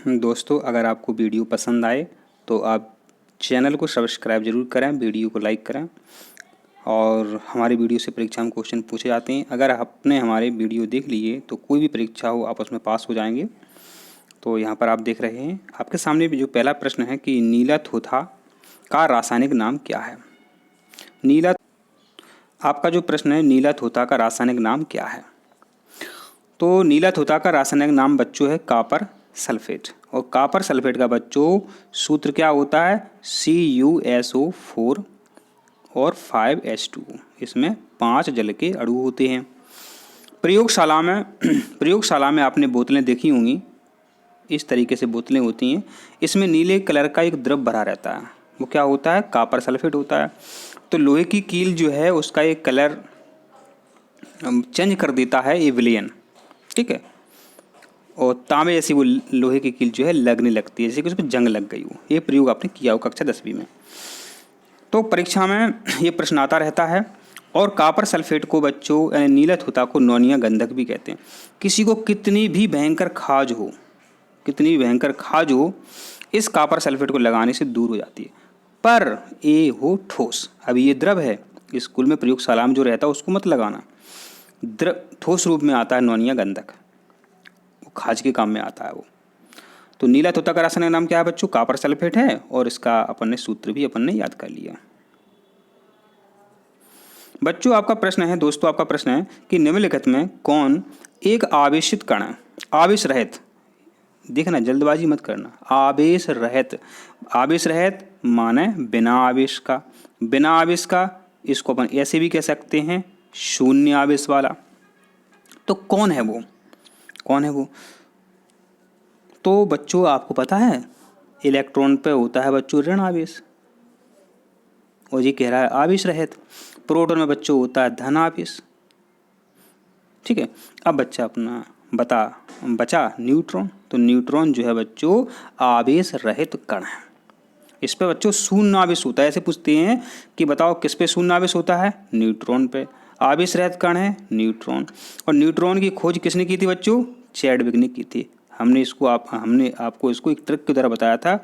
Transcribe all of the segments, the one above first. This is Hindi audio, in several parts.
दोस्तों, अगर आपको वीडियो पसंद आए तो आप चैनल को सब्सक्राइब ज़रूर करें, वीडियो को लाइक करें। और हमारे वीडियो से परीक्षा में क्वेश्चन पूछे जाते हैं। अगर आपने हमारे वीडियो देख लिए तो कोई भी परीक्षा हो आप उसमें पास हो जाएंगे। तो यहाँ पर आप देख रहे हैं, आपके सामने भी जो पहला प्रश्न है कि नीला थोथा का रासायनिक नाम क्या है। नीला आपका जो प्रश्न है, नीला थोथा का रासायनिक नाम क्या है। तो नीला थोथा का रासायनिक नाम बच्चों है कापर सल्फेट। और कापर सल्फेट का बच्चों सूत्र क्या होता है, CuSO4 और 5H2। इसमें 5 जल के अणु होते हैं। प्रयोगशाला में आपने बोतलें देखी होंगी, इस तरीके से बोतलें होती हैं। इसमें नीले कलर का एक द्रव भरा रहता है, वो क्या होता है, कापर सल्फेट होता है। तो लोहे की कील जो है उसका एक कलर चेंज कर देता है, ये विलयन, ठीक है। और तांबे जैसी वो लोहे की कील जो है लगने लगती है, जैसे कि उस पर जंग लग गई हो। ये प्रयोग आपने किया हो कक्षा 10वीं में। तो परीक्षा में ये प्रश्न आता रहता है। और कापर सल्फेट को बच्चों, यानी नीला थोथा को नौनिया गंधक भी कहते हैं। किसी को कितनी भी भयंकर खाज हो, इस कापर सल्फेट को लगाने से दूर हो जाती है। पर ये हो ठोस, अभी ये द्रव है, स्कूल में प्रयोगशाला में जो रहता है उसको मत लगाना। ठोस रूप में आता है नौनिया गंधक, वो खाज के काम में आता है वो। तो नीला तोता का रासायनिक नाम क्या है बच्चों, कापर सल्फेट है। और इसका अपन ने सूत्र भी अपन ने याद कर लिया। बच्चों आपका प्रश्न है, दोस्तों आपका प्रश्न है कि निम्नलिखित में कौन एक आवेशित कण है, आवेश रहित। देखना, जल्दबाजी मत करना। आवेश रहित माने बिना आवेश का। बिना आवेश का इसको अपन ऐसे भी कह सकते हैं, शून्य आवेश वाला। तो कौन है वो। तो बच्चों आपको पता है, इलेक्ट्रॉन पे होता है बच्चों ऋण आवेश, और ये कह रहा है आवेश रहित। प्रोटॉन में बच्चों होता है धन आवेश, ठीक है। अब बचा न्यूट्रॉन। तो न्यूट्रॉन जो है बच्चों आवेश रहित कण है। इस पे बच्चों शून्य आवेश होता है। ऐसे पूछते हैं कि बताओ किस पे शून्य आवेश होता है, न्यूट्रॉन पे। आवेश रहित कण है न्यूट्रॉन। और न्यूट्रॉन की खोज किसने की थी बच्चों, चैडविक ने की थी। हमने आपको इसको एक ट्रिक के द्वारा बताया था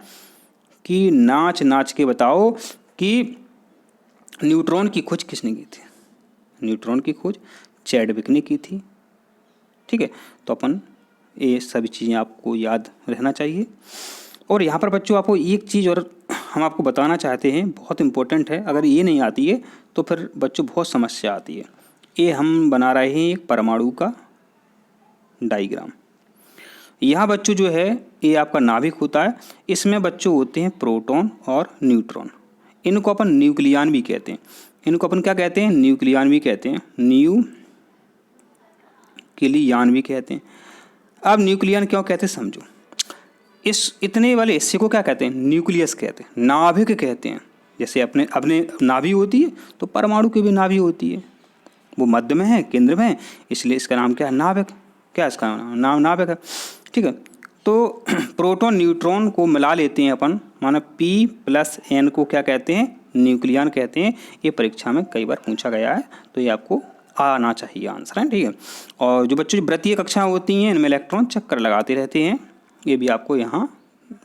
कि नाच के बताओ कि न्यूट्रॉन की खोज किसने की थी। न्यूट्रॉन की खोज चैडविक ने की थी, ठीक है। तो अपन ये सभी चीज़ें आपको याद रहना चाहिए। और यहाँ पर बच्चों आपको एक चीज़ और हम आपको बताना चाहते हैं, बहुत इंपॉर्टेंट है। अगर ये नहीं आती है तो फिर बच्चों बहुत समस्या आती है। ये हम बना रहे हैं एक परमाणु का डायग्राम। यहाँ बच्चों जो है ये आपका नाभिक होता है। इसमें बच्चों होते हैं प्रोटॉन और न्यूट्रॉन। इनको अपन न्यूक्लियन भी कहते हैं। इनको अपन क्या कहते हैं, न्यूक्लियन भी कहते हैं, न्यूक्लियन भी कहते हैं। अब न्यूक्लियन क्यों कहते हैं समझो। इस इतने वाले हिस्से को क्या कहते हैं, न्यूक्लियस कहते हैं, नाभिक कहते हैं। जैसे अपने नाभि होती है तो परमाणु की भी नाभि होती है, वो मध्य में है, केंद्र में है, इसलिए इसका नाम क्या है, नाभिक। क्या इसका नाम नाभिक है, ठीक है। तो प्रोटॉन न्यूट्रॉन को मिला लेते हैं अपन, माना P+N को क्या कहते हैं, न्यूक्लियन कहते हैं। ये परीक्षा में कई बार पूछा गया है, तो ये आपको आना चाहिए आंसर है, ठीक है। और जो बच्चों वृत्तीय कक्षाएं होती हैं, इनमें इलेक्ट्रॉन चक्कर लगाते रहते हैं, ये भी आपको यहाँ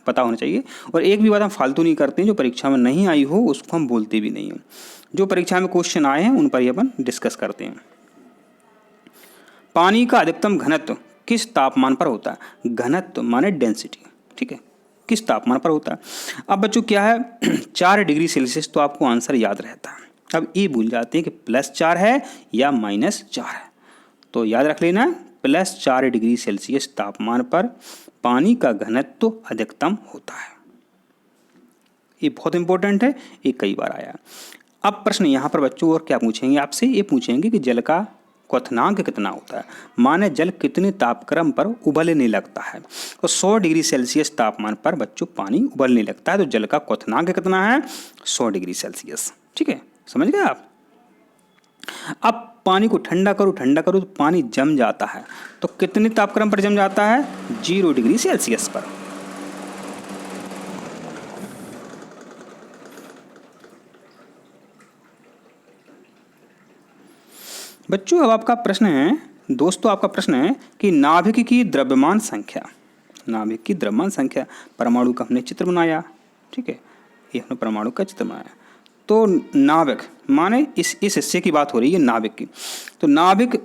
पता होना चाहिए। और एक भी बात हम फालतू नहीं करते हैं, जो परीक्षा में नहीं आई हो उसको हम बोलते भी नहीं हैं। जो परीक्षा में क्वेश्चन आए हैं उन पर ही अपन डिस्कस करते हैं। पानी का अधिकतम घनत्व किस तापमान पर होता है, घनत्व माने डेंसिटी, ठीक है, किस तापमान पर होता है। अब बच्चों क्या है, 4 डिग्री सेल्सियस तो आपको आंसर याद रहता है। अब ये भूल जाते हैं कि +4 है या -4 है। तो याद रख लेना, +4 डिग्री सेल्सियस तापमान पर पानी का घनत्व अधिकतम होता है। ये बहुत इंपॉर्टेंट है, ये कई बार आया। अब प्रश्न यहाँ पर बच्चों और क्या पूछेंगे आपसे, ये पूछेंगे कि जल का क्वथनांक कितना होता है, माने जल कितने तापक्रम पर उबलने लगता है। तो 100 डिग्री सेल्सियस तापमान पर बच्चों पानी उबलने लगता है, तो जल का क्वथनांक कितना है, 100 डिग्री सेल्सियस, ठीक है, समझ गए आप। अब पानी को ठंडा करो तो पानी जम जाता है, तो कितने तापक्रम पर जम जाता है, 0 डिग्री सेल्सियस पर। बच्चों अब आपका प्रश्न है, दोस्तों आपका प्रश्न है कि नाभिक की द्रव्यमान संख्या, नाभिक की द्रव्यमान संख्या। परमाणु का हमने चित्र बनाया, ठीक है, ये हमने परमाणु का चित्र बनाया। तो नाभिक माने इस हिस्से की बात हो रही है, नाभिक की। तो नाभिक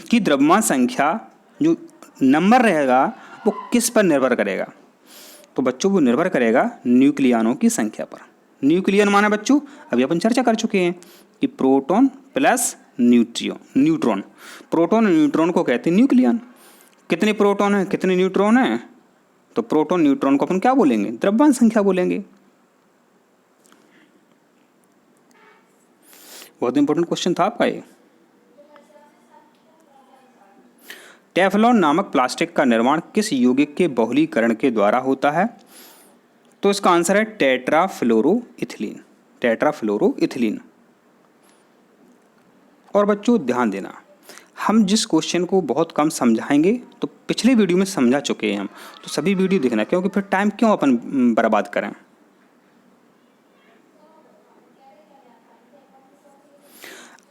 की द्रव्यमान संख्या जो नंबर रहेगा वो किस पर निर्भर करेगा? तो बच्चों वो निर्भर करेगा न्यूक्लियनों की संख्या पर। न्यूक्लियन माने बच्चों अभी अपन चर्चा कर चुके हैं कि प्रोटॉन प्लस न्यूट्रॉन। प्रोटॉन और न्यूट्रॉन को कहते हैं न्यूक्लियन। कितने प्रोटॉन हैं, कितने न्यूट्रॉन हैं? तो प्रोटॉन न्यूट्रॉन को अपन क्या बोलेंगे? द्रव्यमान संख्या बोलेंगे। बहुत इंपॉर्टेंट क्वेश्चन था आपका ये। टेफ्लॉन नामक प्लास्टिक का निर्माण किस यौगिक के बहुलीकरण के द्वारा होता है? तो इसका आंसर है टेट्राफ्लोरोइथिलीन। टेट्राफ्लोरोइथिलीन। और बच्चों ध्यान देना, हम जिस क्वेश्चन को बहुत कम समझाएंगे तो पिछले वीडियो में समझा चुके हैं हम, तो सभी वीडियो देखना, क्योंकि फिर टाइम क्यों अपन बर्बाद करें।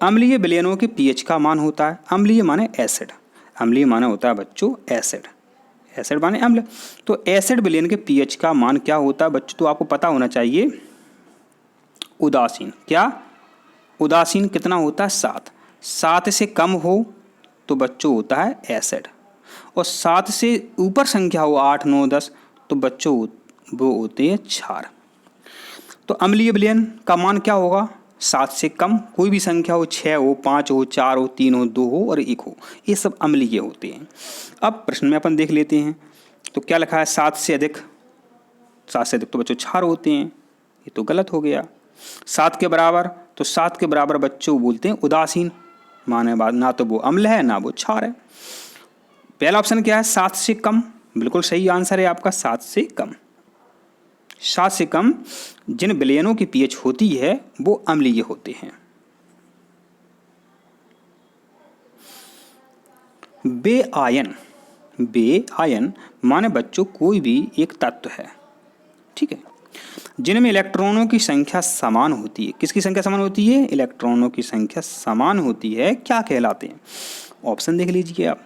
अम्लीय विलयनों के पीएच का मान होता है, अम्लीय माने एसिड, अम्लीय माने होता है बच्चों एसिड, एसिड माने अम्ल। तो एसिड विलयन के पीएच का मान क्या होता है बच्चों? तो आपको पता होना चाहिए उदासीन। क्या? उदासीन कितना होता है? 7। 7 से कम हो तो बच्चों होता है एसिड, और 7 से ऊपर संख्या हो 8, 9, 10 तो बच्चों वो होते हैं क्षार। तो अम्लीय विलयन का मान क्या होगा? 7 से कम कोई भी संख्या हो, 6 हो, 5 हो, 4 हो, 3 हो, 2 हो और 1 हो, ये सब अम्लीय होते हैं। अब प्रश्न में अपन देख लेते हैं, तो क्या लिखा है? 7 से अधिक। 7 से अधिक तो बच्चों क्षार होते हैं, ये तो गलत हो गया। 7 के बराबर, तो 7 के बराबर बच्चों बोलते हैं उदासीन, माने बाद ना तो वो अम्ल है ना वो क्षार है। पहला ऑप्शन क्या है? 7 से कम, बिल्कुल सही आंसर है आपका, 7 से कम। 7 से कम जिन विलयनों की पीएच होती है वो अम्लीय होते हैं। बेआयन माने बच्चों कोई भी एक तत्व है, ठीक है, जिनमें इलेक्ट्रॉनों की संख्या समान होती है। किसकी संख्या समान होती है? इलेक्ट्रॉनों की संख्या समान होती है, क्या कहलाते हैं? ऑप्शन देख लीजिए आप।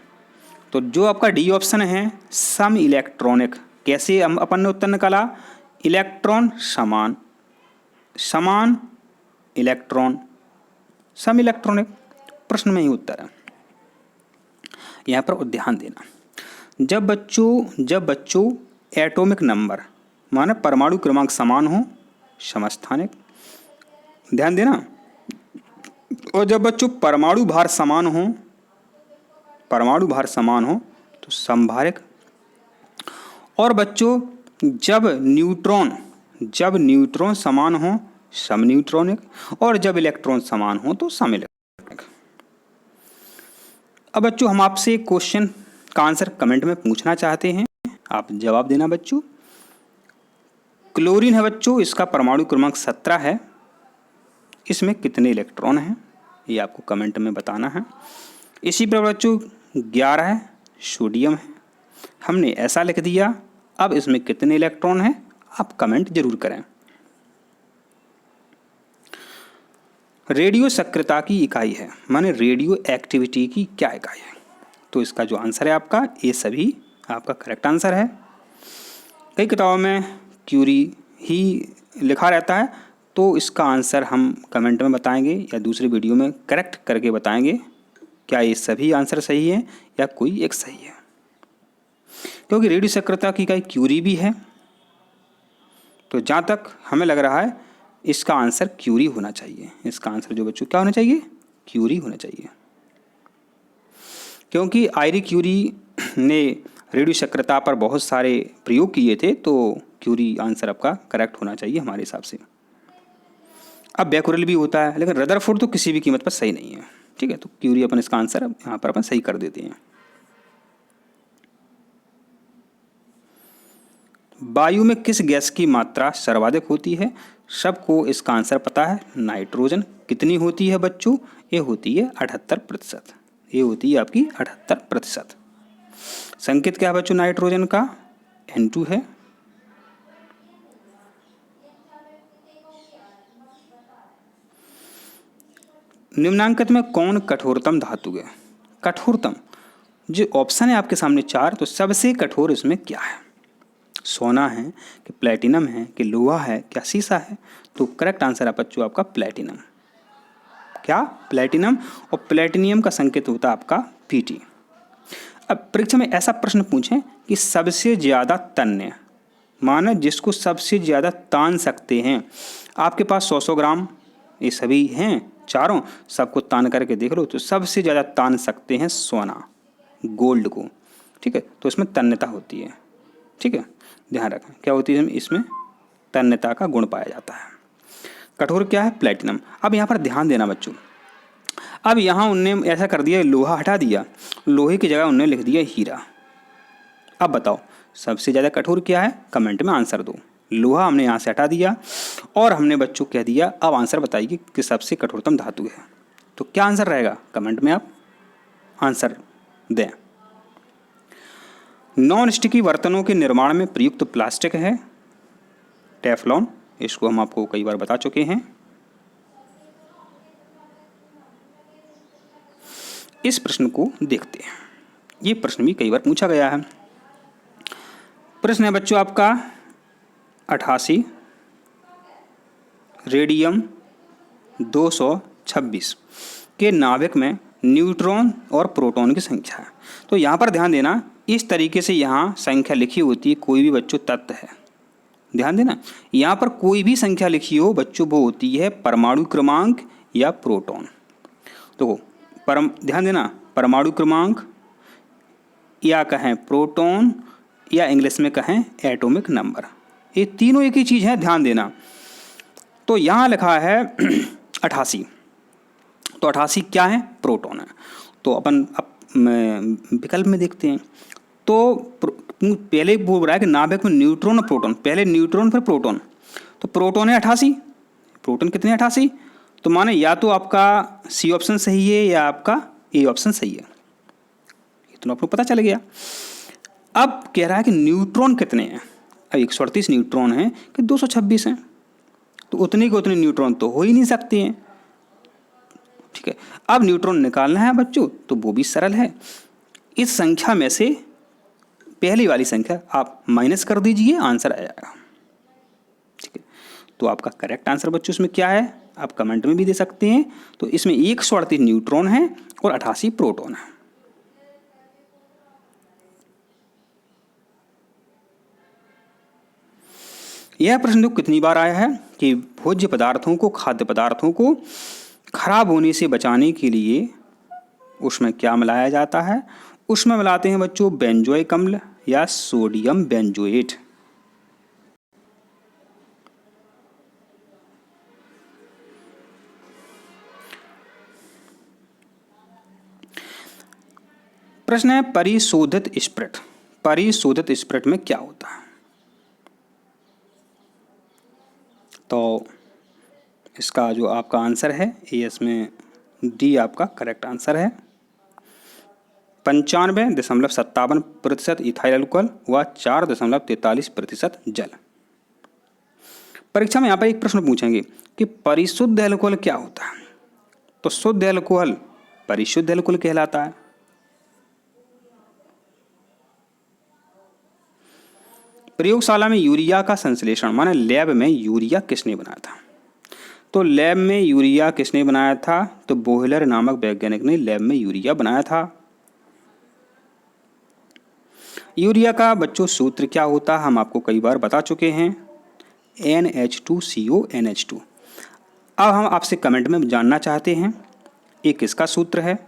तो जो आपका डी ऑप्शन है सम इलेक्ट्रॉनिक। कैसे हम अपन ने उत्तर निकाला? इलेक्ट्रॉन समान, समान इलेक्ट्रॉन, सम इलेक्ट्रॉनिक। प्रश्न में ही उत्तर है, यहाँ पर ध्यान देना। जब बच्चों एटॉमिक नंबर माने परमाणु क्रमांक समान हो, समस्थानिक, ध्यान देना। और जब बच्चों परमाणु भार समान हो तो समभारिक। और बच्चों जब न्यूट्रॉन समान हो, समन्यूट्रॉनिक। और जब इलेक्ट्रॉन समान हो तो समइलेक्ट्रॉनिक। अब बच्चों हम आपसे एक क्वेश्चन का आंसर कमेंट में पूछना चाहते हैं, आप जवाब देना बच्चों। क्लोरीन है बच्चों, इसका परमाणु क्रमांक 17 है, इसमें कितने इलेक्ट्रॉन हैं ये आपको कमेंट में बताना है। इसी पर बच्चों 11 सोडियम है, हमने ऐसा लिख दिया। अब इसमें कितने इलेक्ट्रॉन हैं आप कमेंट जरूर करें। रेडियो सक्रियता की इकाई है, माने रेडियो एक्टिविटी की क्या इकाई है? तो इसका जो आंसर है आपका ये सभी आपका करेक्ट आंसर है। कई किताबों में क्यूरी ही लिखा रहता है, तो इसका आंसर हम कमेंट में बताएंगे या दूसरी वीडियो में करेक्ट करके बताएंगे क्या ये सभी आंसर सही है या कोई एक सही है। क्योंकि रेडियो सक्रियता की इकाई क्यूरी भी है, तो जहाँ तक हमें लग रहा है इसका आंसर क्यूरी होना चाहिए। इसका आंसर जो बच्चों क्या होना चाहिए? क्यूरी होना चाहिए। क्योंकि आयरी क्यूरी ने रेडियो सक्रियता पर बहुत सारे प्रयोग किए थे, तो क्यूरी आंसर आपका करेक्ट होना चाहिए हमारे हिसाब से। अब बैकुरल भी होता है, लेकिन रदरफोर्ड तो किसी भी कीमत पर सही नहीं है, ठीक है। तो क्यूरी अपन इसका आंसर यहाँ पर अपन सही कर देते हैं। वायु में किस गैस की मात्रा सर्वाधिक होती है? सबको इसका आंसर पता है, नाइट्रोजन। कितनी होती है बच्चों? ये होती है 78%। ये होती है आपकी 78%। संकेत क्या है बच्चों नाइट्रोजन का? N2 है। निम्नांकित में कौन कठोरतम धातु है? कठोरतम जो ऑप्शन है आपके सामने 4, तो सबसे कठोर इसमें क्या है? सोना है कि प्लेटिनम है कि लोहा है क्या शीशा है? तो करेक्ट आंसर है बच्चों आपका प्लेटिनम। क्या? प्लेटिनम। और प्लेटिनियम का संकेत होता है आपका Pt। अब परीक्षा में ऐसा प्रश्न पूछें कि सबसे ज़्यादा तन्य, माना जिसको सबसे ज़्यादा तान सकते हैं, आपके पास 100 ग्राम ये सभी हैं चारों, सबको तान करके देख लो तो सबसे ज़्यादा तान सकते हैं सोना, गोल्ड को। ठीक है, तो इसमें तन्यता होती है। ठीक है, ध्यान रखें क्या होती है इसमें, तन्यता का गुण पाया जाता है। कठोर क्या है? प्लेटिनम। अब यहाँ पर ध्यान देना बच्चों, अब यहाँ उनने ऐसा कर दिया, लोहा हटा दिया, लोहे की जगह उनने लिख दिया हीरा। अब बताओ सबसे ज़्यादा कठोर क्या है? कमेंट में आंसर दो। लोहा हमने यहाँ से हटा दिया और हमने बच्चों कह दिया, अब आंसर बताइए कि सबसे कठोरतम धातु है। तो क्या आंसर रहेगा? कमेंट में आप आंसर दें। नॉन स्टिकी बर्तनों के निर्माण में प्रयुक्त प्लास्टिक है टेफलॉन। इसको हम आपको कई बार बता चुके हैं। इस प्रश्न को देखते हैं, ये प्रश्न भी कई बार पूछा गया है। प्रश्न है बच्चों आपका 88, रेडियम 226 के नाभिक में न्यूट्रॉन और प्रोटॉन की संख्या है। तो यहाँ पर ध्यान देना, इस तरीके से यहाँ संख्या लिखी होती है, कोई भी बच्चों तत्व है, ध्यान देना, यहाँ पर कोई भी संख्या लिखी हो बच्चों वो होती है परमाणु क्रमांक या प्रोटॉन। तो ध्यान देना, परमाणु क्रमांक या कहें प्रोटॉन या इंग्लिश में कहें एटॉमिक नंबर, ये तीनों एक ही चीज़ है, ध्यान देना। तो यहाँ लिखा है 88, तो 88 क्या है? प्रोटॉन है। तो अपन विकल्प में देखते हैं, तो पहले बोल रहा है कि नाभिक में न्यूट्रॉन और प्रोटॉन, पहले न्यूट्रॉन फिर प्रोटॉन, तो प्रोटॉन है 88, प्रोटॉन कितने? 88। तो माने या तो आपका सी ऑप्शन सही है या आपका ए ऑप्शन सही है, ये तो आपको पता चल गया। अब कह रहा है कि न्यूट्रॉन कितने हैं? अब 138 न्यूट्रॉन हैं कि 226 हैं, तो उतने के उतने न्यूट्रॉन तो हो ही नहीं सकते हैं। ठीक है, अब न्यूट्रॉन निकालना है बच्चों, तो वो भी सरल है। इस संख्या में से पहली वाली संख्या आप माइनस कर दीजिए, आंसर आ जाएगा। ठीक है, तो आपका करेक्ट आंसर बच्चों इसमें क्या है? आप कमेंट में भी दे सकते हैं। तो इसमें 138 न्यूट्रॉन है और 88 प्रोटॉन है। यह प्रश्न कितनी बार आया है कि भोज्य पदार्थों को, खाद्य पदार्थों को खराब होने से बचाने के लिए उसमें क्या मिलाया जाता है? उसमें मिलाते हैं बच्चों बेंजोइक अम्ल या सोडियम बेंजोएट। प्रश्न है परिशोधित स्प्रिट। परिशोधित स्प्रिट में क्या होता है? तो इसका जो आपका आंसर है इसमें डी आपका करेक्ट आंसर है। 95.57% इथाइल अल्कोहल व 4.43% जल। परीक्षा में यहाँ पर एक प्रश्न पूछेंगे कि परिशुद्ध अल्कोहल क्या होता है? तो शुद्ध अल्कोहल परिशुद्ध अल्कोहल कहलाता है। प्रयोगशाला में यूरिया का संश्लेषण, माने लैब में यूरिया किसने बनाया था? तो लैब में यूरिया किसने बनाया था? तो बोहलर नामक वैज्ञानिक ने लैब में यूरिया बनाया था। यूरिया का बच्चों सूत्र क्या होता है? हम आपको कई बार बता चुके हैं, NH2CO NH2। अब हम आपसे कमेंट में जानना चाहते हैं ये किसका सूत्र है?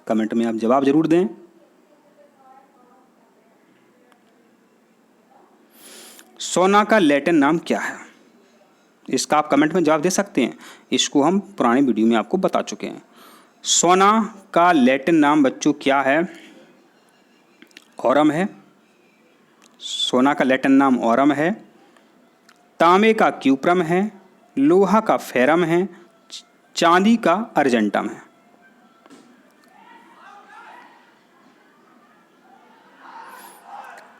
कमेंट में आप जवाब जरूर दें। सोना का लैटिन नाम क्या है? इसका आप कमेंट में जवाब दे सकते हैं, इसको हम पुराने वीडियो में आपको बता चुके हैं। सोना का लैटिन नाम बच्चों क्या है? ऑरम है। सोना का लैटिन नाम ऑरम है। तांबे का क्यूप्रम है। लोहा का फेरम है। चांदी का अर्जेंटम है।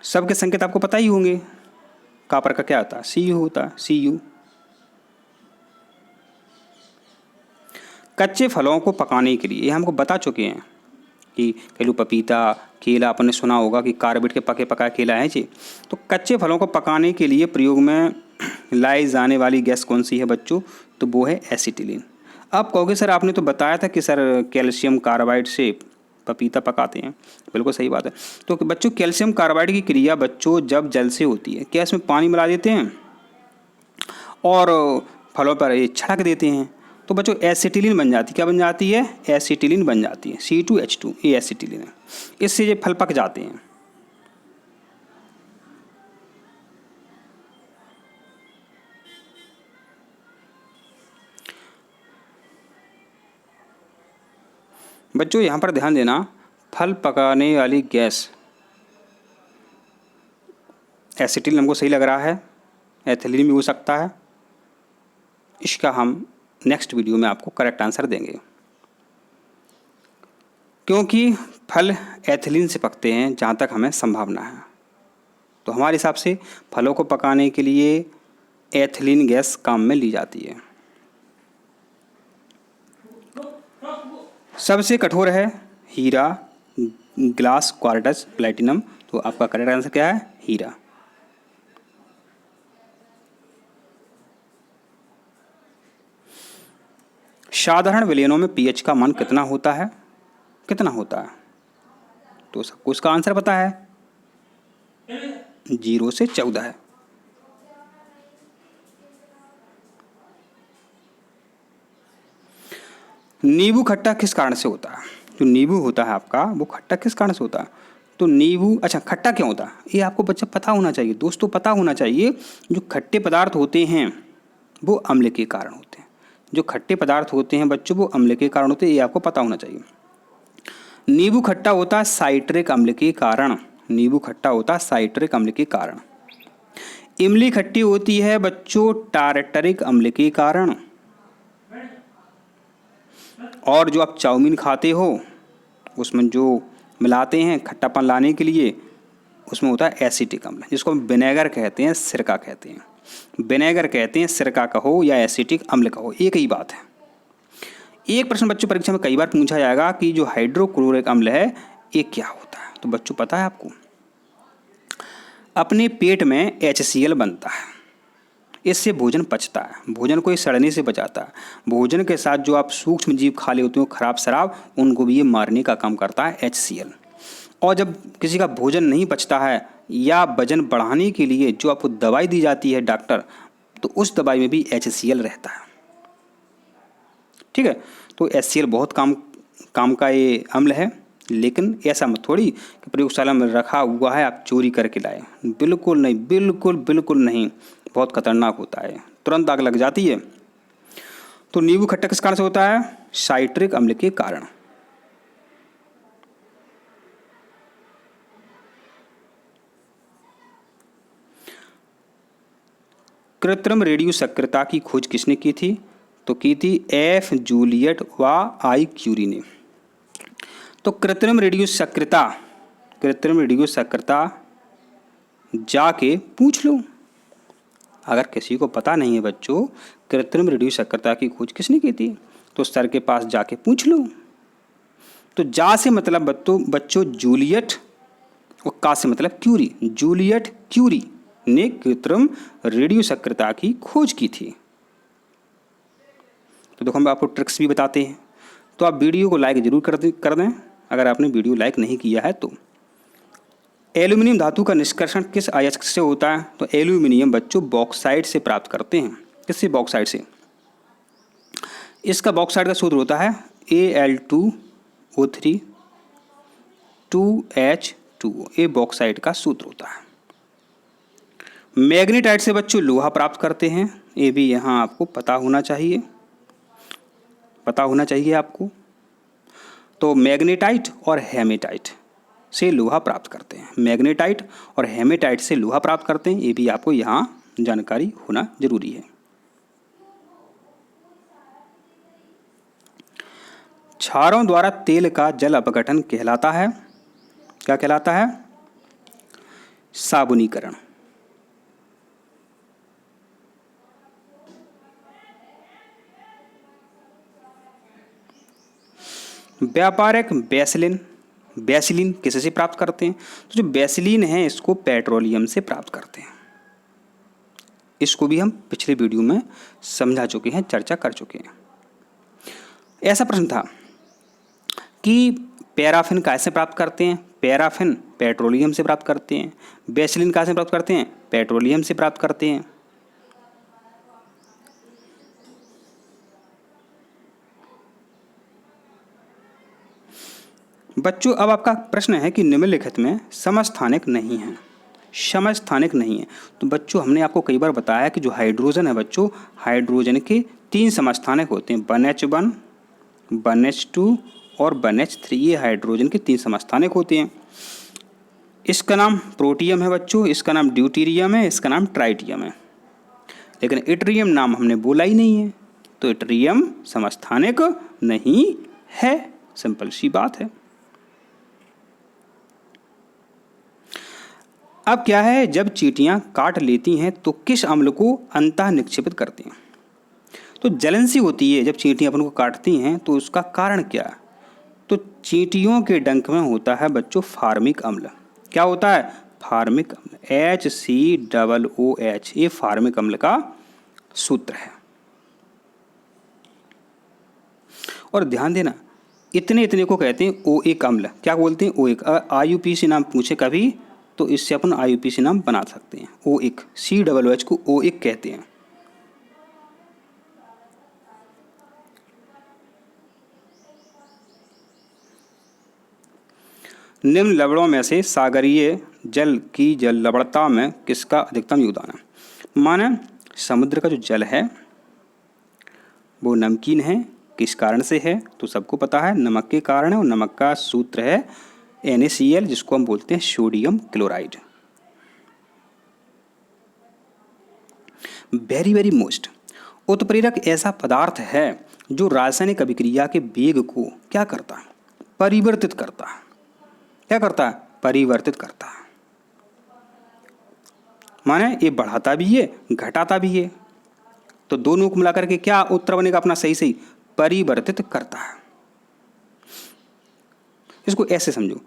सबके संकेत आपको पता ही होंगे। कॉपर का क्या होता है? Cu होता है, Cu। कच्चे फलों को पकाने के लिए, ये हमको बता चुके हैं, कि कह लो पपीता, केला, अपन ने सुना होगा कि कार्बेट के पके पकाए केला है जी। तो कच्चे फलों को पकाने के लिए प्रयोग में लाई जाने वाली गैस कौन सी है बच्चों? तो वो है एसिटिलीन। आप कहोगे सर आपने तो बताया था कि सर कैल्शियम कार्बाइड से पपीता पकाते हैं। बिल्कुल सही बात है। तो बच्चों कैल्शियम कार्बाइड की क्रिया बच्चों जब जल से होती है, क्या इसमें पानी मिला देते हैं और फलों पर ये छिड़क देते हैं, तो बच्चों एसिटिलीन बन जाती है। क्या बन जाती है? एसिटिलीन बन जाती है। C2H2 ये एसिटिलीन है। इससे ये फल पक जाते हैं। बच्चों यहाँ पर ध्यान देना, फल पकाने वाली गैस एसिटिलीन हमको सही लग रहा है, एथिलीन भी हो सकता है। इसका हम नेक्स्ट वीडियो में आपको करेक्ट आंसर देंगे, क्योंकि फल एथिलीन से पकते हैं जहाँ तक हमें संभावना है। तो हमारे हिसाब से फलों को पकाने के लिए एथिलीन गैस काम में ली जाती है। सबसे कठोर है हीरा, ग्लास, क्वार्टज, प्लैटिनम। तो आपका करेक्ट आंसर क्या है? हीरा। साधारण विलयनों में पीएच का मान कितना होता है? कितना होता है? तो सबको इसका आंसर पता है, 0 से 14 है। नींबू खट्टा किस कारण से होता है? जो नींबू होता है आपका, वो खट्टा किस कारण से होता है? तो नींबू, अच्छा खट्टा क्यों होता है ये आपको बच्चा पता होना चाहिए, दोस्तों पता होना चाहिए। जो खट्टे पदार्थ होते हैं वो अम्ल के कारण होते हैं। जो खट्टे पदार्थ होते हैं बच्चों वो अम्ल के कारण होते हैं, ये आपको पता होना चाहिए। नींबू खट्टा होता है साइट्रिक अम्ल के कारण। नींबू खट्टा होता है साइट्रिक अम्ल के कारण। इमली खट्टी होती है बच्चों टारटरिक अम्ल के कारण। और जो आप चाउमीन खाते हो उसमें जो मिलाते हैं खट्टापन लाने के लिए, उसमें होता है एसिटिक अम्ल, जिसको हम विनेगर कहते हैं, सिरका कहते हैं। विनेगर कहते हैं, सिरका कहो या एसिटिक अम्ल कहो, एक ही बात है। एक प्रश्न बच्चों परीक्षा में कई बार पूछा जाएगा कि जो हाइड्रोक्लोरिक अम्ल है ये क्या होता है? तो बच्चों पता है आपको, अपने पेट में HCl बनता है, इससे भोजन पचता है, भोजन को ये सड़ने से बचाता है। भोजन के साथ जो आप सूक्ष्म जीव खा ले होते हो, खराब शराब, उनको भी ये मारने का काम करता है HCl। और जब किसी का भोजन नहीं पचता है या वजन बढ़ाने के लिए जो आपको दवाई दी जाती है डॉक्टर, तो उस दवाई में भी HCl रहता है। ठीक है, तो HCl बहुत काम का ये अम्ल है। लेकिन ऐसा मत थोड़ी कि प्रयोगशाला में रखा हुआ है आप चोरी करके लाए, बिल्कुल नहीं, बिल्कुल बिल्कुल नहीं, बहुत खतरनाक होता है, तुरंत आग लग जाती है। तो नींबू खट्टा किस कारण से होता है? साइट्रिक अम्ल के कारण। कृत्रिम रेडियो सक्रियता की खोज किसने की थी? तो की थी F. जूलियट व I. क्यूरी ने। तो कृत्रिम रेडियो सक्रियता जाके पूछ लो। अगर किसी को पता नहीं है बच्चों कृत्रिम रेडियो सक्रियता की खोज किसने की थी, तो सर के पास जाके पूछ लो। तो जा से मतलब बच्चों जूलियट और का से मतलब क्यूरी। जूलियट क्यूरी ने कृत्रिम रेडियो सक्रियता की खोज की थी। तो देखो हम आपको ट्रिक्स भी बताते हैं, तो आप वीडियो को लाइक जरूर कर दें अगर आपने वीडियो लाइक नहीं किया है तो। एल्यूमिनियम धातु का निष्कर्षण किस अयस्क से होता है? तो एल्यूमिनियम बच्चों बॉक्साइट से प्राप्त करते हैं। किससे? बॉक्साइट से। इसका बॉक्साइट का सूत्र होता है Al2O3 2H2O, ये बॉक्साइट का सूत्र होता है। मैग्नेटाइट से बच्चों लोहा प्राप्त करते हैं, ये भी यहाँ आपको पता होना चाहिए, आपको। तो मैग्नेटाइट और हेमेटाइट से लोहा प्राप्त करते हैं, मैग्नेटाइट और हेमेटाइट से लोहा प्राप्त करते हैं, ये भी आपको यहाँ जानकारी होना जरूरी है। क्षारों द्वारा तेल का जल अपघटन कहलाता है, क्या कहलाता है? साबुनीकरण। व्यापारिक वैसलिन बेसिलीन किससे प्राप्त करते हैं? तो जो बेसिलीन है इसको पेट्रोलियम से प्राप्त करते हैं। इसको भी हम पिछले वीडियो में समझा चुके हैं, चर्चा कर चुके हैं। ऐसा प्रश्न था कि पैराफिन कैसे प्राप्त करते हैं? पैराफिन पेट्रोलियम से प्राप्त करते हैं। बेसिलीन कैसे प्राप्त करते हैं? पेट्रोलियम से प्राप्त करते हैं। बच्चों अब आपका प्रश्न है कि निम्नलिखित में समस्थानिक नहीं है, समस्थानिक नहीं है। तो बच्चों हमने आपको कई बार बताया कि जो हाइड्रोजन है बच्चों, हाइड्रोजन के 3 समस्थानिक होते हैं, 1H1, 1H2 और 1H3। ये हाइड्रोजन के 3 समस्थानिक होते हैं। इसका नाम प्रोटियम है बच्चों, इसका नाम ड्यूटीरियम है, इसका नाम ट्राइटियम है। लेकिन इट्रियम नाम हमने बोला ही नहीं है, तो इट्रियम समस्थानिक नहीं है। सिंपल सी बात है। अब क्या है, जब चींटियां काट लेती हैं तो किस अम्ल को अंतः निक्षेपित करती हैं? तो जलन सी होती है जब चींटियां अपन को काटती हैं, तो उसका कारण क्या है? तो चींटियों के डंक में होता है बच्चों फार्मिक अम्ल। क्या होता है? फार्मिक अम्ल, HCOOH। ये फार्मिक अम्ल का सूत्र है। और ध्यान देना, इतने इतने को कहते हैं ओइक अम्ल। क्या बोलते हैं? ओइक। IUPAC नाम पूछे कभी तो इससे अपन IUPAC नाम बना सकते हैं। ओइक, COOH को ओइक कहते हैं। निम्न लवणों में से सागरीय जल की जल लवणता में किसका अधिकतम योगदान है? माने समुद्र का जो जल है वो नमकीन है, किस कारण से है? तो सबको पता है, नमक के कारण है। और नमक का सूत्र है NaCl, जिसको हम बोलते हैं sodium chloride. Very very most, उत्प्रेरक ऐसा पदार्थ है जो रासायनिक अभिक्रिया के वेग को क्या करता है? परिवर्तित करता है। क्या करता है? परिवर्तित करता है। माने ये बढ़ाता भी है, घटाता भी है। तो दोनों को मिलाकर के क्या उत्तर बनेगा अपना? सही सही, परिवर्तित करता है। इसको ऐसे समझो,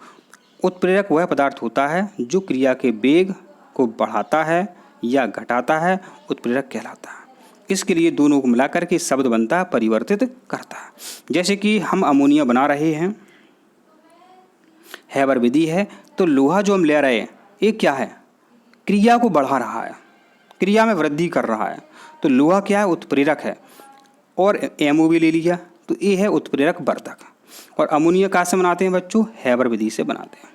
उत्प्रेरक वह पदार्थ होता है जो क्रिया के वेग को बढ़ाता है या घटाता है, उत्प्रेरक कहलाता है। इसके लिए दोनों को मिलाकर के शब्द बनता है परिवर्तित करता है। जैसे कि हम अमोनिया बना रहे हैं, हैबर विधि है, तो लोहा जो हम ले रहे हैं ये क्या है? क्रिया को बढ़ा रहा है, क्रिया में वृद्धि कर रहा है। तो लोहा क्या है? उत्प्रेरक है। और MO भी ले लिया तो ये है उत्प्रेरक वर्धक। और अमोनिया कहाँ से बनाते हैं बच्चों? हैबर विधि से बनाते हैं।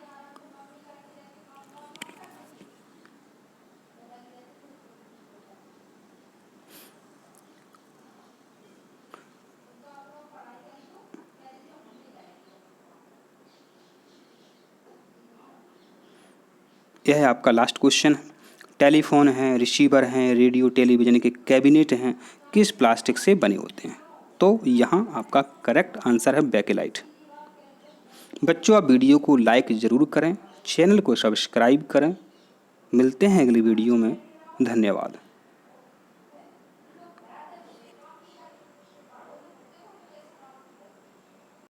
यह है आपका लास्ट क्वेश्चन। टेलीफोन है, रिसीवर हैं, रेडियो टेलीविज़न के कैबिनेट हैं, किस प्लास्टिक से बने होते हैं? तो यहाँ आपका करेक्ट आंसर है बेकेलाइट। बच्चों आप वीडियो को लाइक ज़रूर करें, चैनल को सब्सक्राइब करें। मिलते हैं अगली वीडियो में। धन्यवाद।